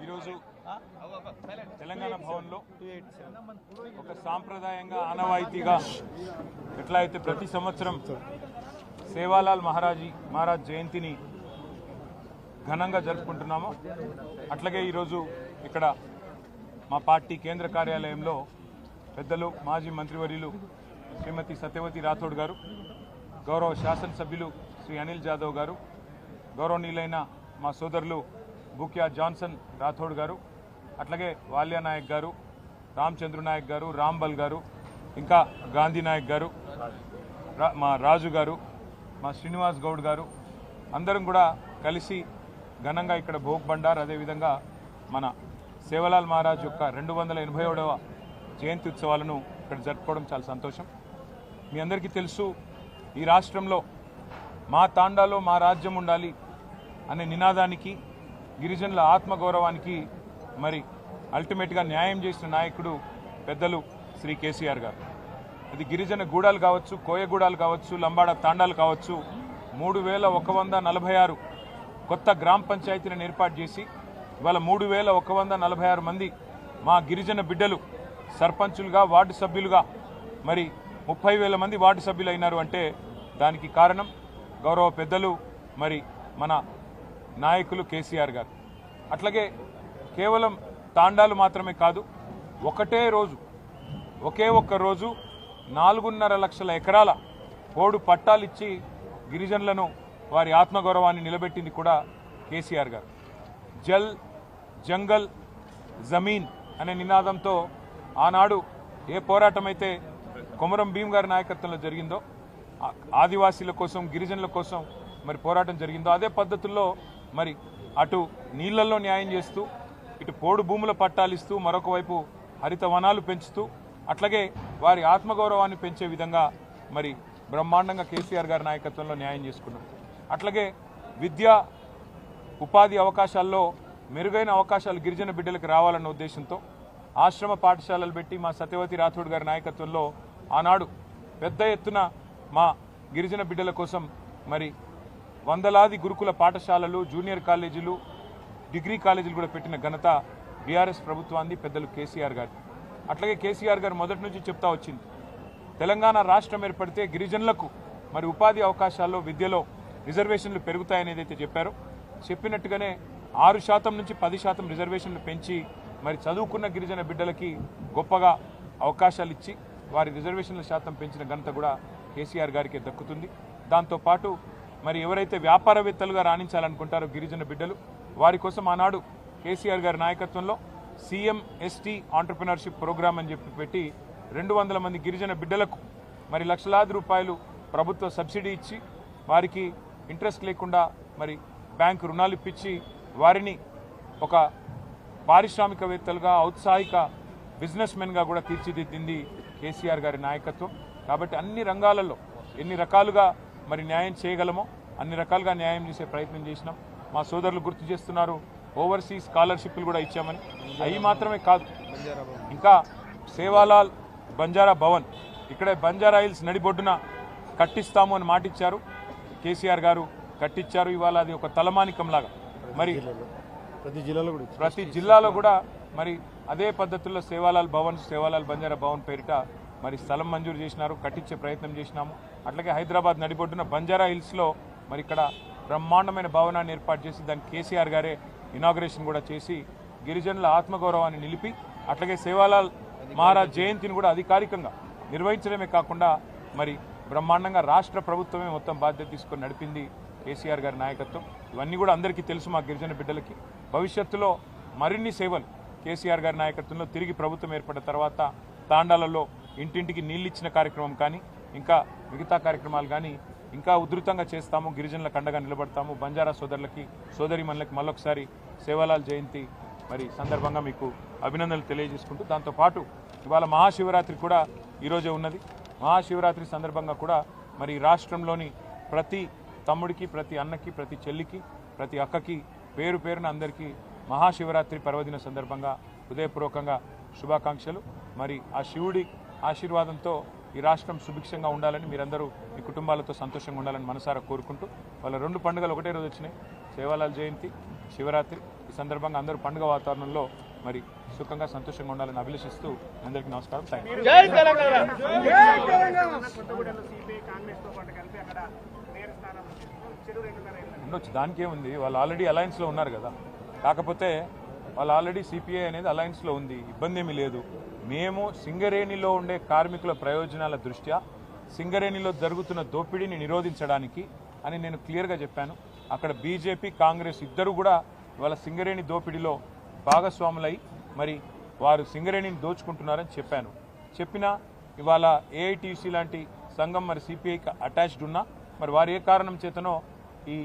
ఈరోజు తెలంగాణ భవన్లో ఒక సాంప్రదాయంగా ఆనవాయితీగా ఎట్లా అయితే ప్రతి సంవత్సరం సేవాలాల్ మహారాజ్ జయంతిని ఘనంగా జరుపుకుంటున్నామో అట్లాగే ఈరోజు ఇక్కడ మా పార్టీ కేంద్ర కార్యాలయంలో పెద్దలు మాజీ మంత్రివర్యులు శ్రీమతి సత్యవతి రాథోడ్ గారు, గౌరవ శాసనసభ్యులు శ్రీ అనిల్ జాదవ్ గారు, గౌరవనీయులైన మా సోదరులు బూక్యా జాన్సన్ రాథోడ్ గారు, అట్లాగే వాల్యా నాయక్ గారు, రామచంద్ర నాయక్ గారు, రాంబల్ గారు, ఇంకా గాంధీ నాయక్ గారు, మా రాజు గారు, మా శ్రీనివాస్ గౌడ్ గారు అందరం కూడా కలిసి ఘనంగా ఇక్కడ భోగ్ బండార్ అదేవిధంగా మన సేవలాల్ మహారాజ్ యొక్క 287వ జయంతి ఉత్సవాలను ఇక్కడ జరుపుకోవడం చాలా సంతోషం. మీ అందరికీ తెలుసు, ఈ రాష్ట్రంలో మా తాండాలో మా రాజ్యం ఉండాలి అనే నినాదానికి, గిరిజనుల ఆత్మగౌరవానికి మరి అల్టిమేట్గా న్యాయం చేసిన నాయకుడు పెద్దలు శ్రీ కేసీఆర్ గారు. అది గిరిజన గూడాలు కావచ్చు, కోయగూడాలు కావచ్చు, లంబాడ తాండాలు కావచ్చు, 3146 కొత్త గ్రామ పంచాయతీలను ఏర్పాటు చేసి ఇవాళ 3146 మంది మా గిరిజన బిడ్డలు సర్పంచులుగా, వార్డు సభ్యులుగా మరి 30,000 మంది వార్డు సభ్యులు అయినారు అంటే దానికి కారణం గౌరవ పెద్దలు మరి మన నాయకులు కేసీఆర్ గారు. అట్లాగే కేవలం తాండాలు మాత్రమే కాదు, ఒకే ఒక్క రోజు 4.5 లక్షల ఎకరాల పోడు పట్టాలిచ్చి గిరిజనులను వారి ఆత్మగౌరవాన్ని నిలబెట్టింది కూడా కేసీఆర్ గారు. జల్ జంగల్ జమీన్ అనే నినాదంతో ఆనాడు ఏ పోరాటం అయితే కొమరం భీమ్ గారి నాయకత్వంలో జరిగిందో, ఆదివాసీల కోసం, గిరిజనుల కోసం మరి పోరాటం జరిగిందో అదే పద్ధతుల్లో మరి అటు నీళ్లలో న్యాయం చేస్తూ, ఇటు పోడు భూముల పట్టాలిస్తూ, మరొక వైపు హరిత వనాలు పెంచుతూ, అట్లాగే వారి ఆత్మగౌరవాన్ని పెంచే విధంగా మరి బ్రహ్మాండంగా కేసీఆర్ గారి నాయకత్వంలో న్యాయం చేసుకున్నాం. అట్లాగే విద్యా ఉపాధి అవకాశాల్లో మెరుగైన అవకాశాలు గిరిజన బిడ్డలకు రావాలన్న ఉద్దేశంతో ఆశ్రమ పాఠశాలలు పెట్టి మా సత్యవతి రాథోడ్ గారి నాయకత్వంలో ఆనాడు పెద్ద ఎత్తున మా గిరిజన బిడ్డల కోసం మరి వందలాది గురుకుల పాఠశాలలు, జూనియర్ కాలేజీలు, డిగ్రీ కాలేజీలు కూడా పెట్టిన ఘనత బీఆర్ఎస్ ప్రభుత్వాన్ని, పెద్దలు కేసీఆర్ గారు. అట్లాగే కేసీఆర్ గారు మొదటి నుంచి చెప్తా వచ్చింది, తెలంగాణ రాష్ట్రం ఏర్పడితే గిరిజనులకు మరి ఉపాధి అవకాశాల్లో, విద్యలో రిజర్వేషన్లు పెరుగుతాయని ఏదైతే చెప్పారో చెప్పినట్టుగానే 6% నుంచి 10% రిజర్వేషన్లు పెంచి మరి చదువుకున్న గిరిజన బిడ్డలకి గొప్పగా అవకాశాలు ఇచ్చి వారి రిజర్వేషన్ల శాతం పెంచిన ఘనత కూడా కేసీఆర్ గారికి దక్కుతుంది. దాంతోపాటు మరి ఎవరైతే వ్యాపారవేత్తలుగా రాణించాలనుకుంటారో గిరిజన బిడ్డలు, వారి కోసం ఆనాడు కేసీఆర్ గారి నాయకత్వంలో CMST ఆంటర్ప్రినర్షిప్ ప్రోగ్రామ్ అని చెప్పి పెట్టి 200 మంది గిరిజన బిడ్డలకు మరి లక్షలాది రూపాయలు ప్రభుత్వ సబ్సిడీ ఇచ్చి వారికి ఇంట్రెస్ట్ లేకుండా మరి బ్యాంకు రుణాలు ఇప్పించి వారిని ఒక పారిశ్రామికవేత్తలుగా, ఔత్సాహిక బిజినెస్ మెన్గా కూడా తీర్చిదిద్దింది కేసీఆర్ గారి నాయకత్వం. కాబట్టి అన్ని రంగాలలో ఎన్ని రకాలుగా మరి న్యాయం చేయగలమో అన్ని రకాలుగా న్యాయం చేసే ప్రయత్నం చేసినాం. మా సోదరులు గుర్తు చేస్తున్నారు, ఓవర్సీస్ స్కాలర్షిప్లు కూడా ఇచ్చామని. అవి మాత్రమే కాదు, ఇంకా సేవాలాల్ బంజారా భవన్ ఇక్కడే బంజారా హిల్స్ నడిబొడ్డున కట్టిస్తాము అని మాటిచ్చారు. కేసీఆర్ గారు కట్టించారు. ఇవాళ అది ఒక తలమానికంలాగా మరి ప్రతి జిల్లాలో కూడా మరి అదే పద్ధతుల్లో సేవాలాల్ బంజారా భవన్ పేరిట మరి స్థలం మంజూరు చేసినారు, కట్టించే ప్రయత్నం చేసినాము. అట్లాగే హైదరాబాద్ నడిబొడ్డున బంజారా హిల్స్లో మరి ఇక్కడ బ్రహ్మాండమైన భవనాన్ని ఏర్పాటు చేసి దానికి కేసీఆర్ గారే ఇనాగ్రేషన్ కూడా చేసి గిరిజనుల ఆత్మగౌరవాన్ని నిలిపి, అట్లాగే సేవాలాల్ మహారాజ్ జయంతిని కూడా అధికారికంగా నిర్వహించడమే కాకుండా మరి బ్రహ్మాండంగా రాష్ట్ర ప్రభుత్వమే మొత్తం బాధ్యత తీసుకొని నడిపింది కేసీఆర్ గారి నాయకత్వం. ఇవన్నీ కూడా అందరికీ తెలుసు మా గిరిజన బిడ్డలకి. భవిష్యత్తులో మరిన్ని సేవలు కేసీఆర్ గారి నాయకత్వంలో తిరిగి ప్రభుత్వం ఏర్పడిన తర్వాత తాండాలలో ఇంటింటికి నీళ్ళిచ్చిన కార్యక్రమం కానీ, ఇంకా మిగతా కార్యక్రమాలు కానీ ఇంకా ఉధృతంగా చేస్తాము. గిరిజనులకు అండగా నిలబడతాము. బంజారా సోదరులకి, సోదరిమణులకి మళ్ళొకసారి సేవాలాల్ జయంతి మరి సందర్భంగా మీకు అభినందనలు తెలియజేసుకుంటూ, దాంతోపాటు ఇవాళ మహాశివరాత్రి కూడా ఈరోజే ఉన్నది. మహాశివరాత్రి సందర్భంగా కూడా మరి రాష్ట్రంలోని ప్రతి తమ్ముడికి, ప్రతి అన్నకి, ప్రతి చెల్లికి, ప్రతి అక్కకి పేరు పేరున అందరికీ మహాశివరాత్రి పర్వదిన సందర్భంగా హృదయపూర్వకంగా శుభాకాంక్షలు. మరి ఆ శివుడి ఆశీర్వాదంతో ఈ రాష్ట్రం సుభిక్షంగా ఉండాలని, మీరందరూ మీ కుటుంబాలతో సంతోషంగా ఉండాలని మనసారా కోరుకుంటూ, వాళ్ళ 2 పండుగలు ఒకటే రోజు వచ్చినాయి, సేవాలాల్ జయంతి, శివరాత్రి. ఈ సందర్భంగా అందరూ పండుగ వాతావరణంలో మరి సుఖంగా సంతోషంగా ఉండాలని అభిలషిస్తూ అందరికీ నమస్కారం. ఉండొచ్చు, దానికేముంది, వాళ్ళు ఆల్రెడీ అలయన్స్లో ఉన్నారు కదా. కాకపోతే వాళ్ళు ఆల్రెడీ సిపిఐ అనేది అలయన్స్లో ఉంది, ఇబ్బంది ఏమీ లేదు. మేము సింగరేణిలో ఉండే కార్మికుల ప్రయోజనాల దృష్ట్యా సింగరేణిలో జరుగుతున్న దోపిడీని నిరోధించడానికి అని నేను క్లియర్గా చెప్పాను. అక్కడ బీజేపీ కాంగ్రెస్ ఇద్దరు కూడా ఇవాళ సింగరేణి దోపిడీలో భాగస్వాములై మరి వారు సింగరేణిని దోచుకుంటున్నారని చెప్పినా ఇవాళ ఏఐటీసీ లాంటి సంఘం మరి సిపిఐకి అటాచ్డ్ ఉన్నా మరి వారు ఏ కారణం చేతనో ఈ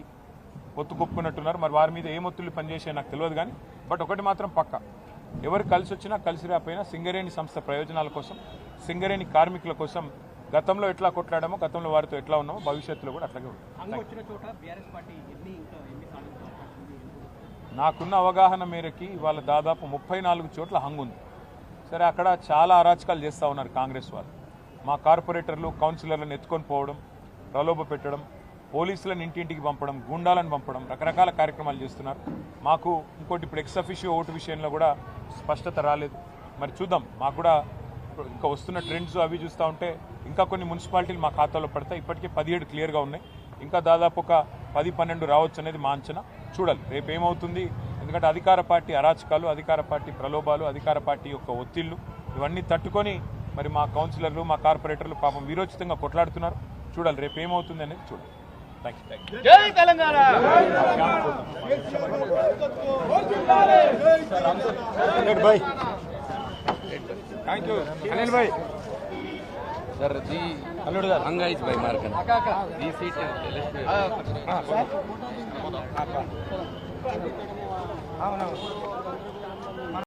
ఒత్తు కొప్పుకున్నట్టున్నారు. మరి వారి మీద ఏ ఒత్తులు పనిచేసాయో నాకు తెలియదు కానీ బట్ ఒకటి మాత్రం పక్క, ఎవరు కలిసి వచ్చినా కలిసి రాకపోయినా సింగరేణి సంస్థ ప్రయోజనాల కోసం, సింగరేణి కార్మికుల కోసం గతంలో ఎట్లా కొట్లాడామో, గతంలో వారితో ఎట్లా ఉన్నామో భవిష్యత్తులో కూడా అట్లాగే ఉంటుంది. నాకున్న అవగాహన మేరకి వాళ్ళ దాదాపు 34 చోట్ల హంగుంది. సరే, అక్కడ చాలా అరాచకాలు చేస్తూ ఉన్నారు కాంగ్రెస్ వాళ్ళు. మా కార్పొరేటర్లు కౌన్సిలర్లను ఎత్తుకొని పోవడం, ప్రలోభ పెట్టడం, పోలీసులను ఇంటింటికి పంపడం, గూండాలను పంపడం, రకరకాల కార్యక్రమాలు చేస్తున్నారు. మాకు ఇంకోటి ఇప్పుడు ఎక్స్ అఫిషియో ఓటు విషయంలో కూడా స్పష్టత రాలేదు. మరి చూద్దాం, మాకు కూడా ఇంకా వస్తున్న ట్రెండ్స్ అవి చూస్తూ ఉంటే ఇంకా కొన్ని మున్సిపాలిటీలు మా ఖాతాలో పడతాయి. ఇప్పటికే 17 క్లియర్గా ఉన్నాయి, ఇంకా దాదాపు ఒక 10-12 రావచ్చు అనేది మా అంచనా. చూడాలి రేపు ఏమవుతుంది. ఎందుకంటే అధికార పార్టీ అరాచకాలు, అధికార పార్టీ ప్రలోభాలు, అధికార పార్టీ యొక్క ఒత్తిళ్లు ఇవన్నీ తట్టుకొని మరి మా కౌన్సిలర్లు, మా కార్పొరేటర్లు పాపం వీరోచితంగా కొట్లాడుతున్నారు. చూడాలి రేపు ఏమవుతుంది అనేది చూడాలి. జై తెలంగాణ. थैंक यू अनिल भाई सर जी अल्लूड़ गाరు अंगाइज भाई मार्कन जी सीट అవునా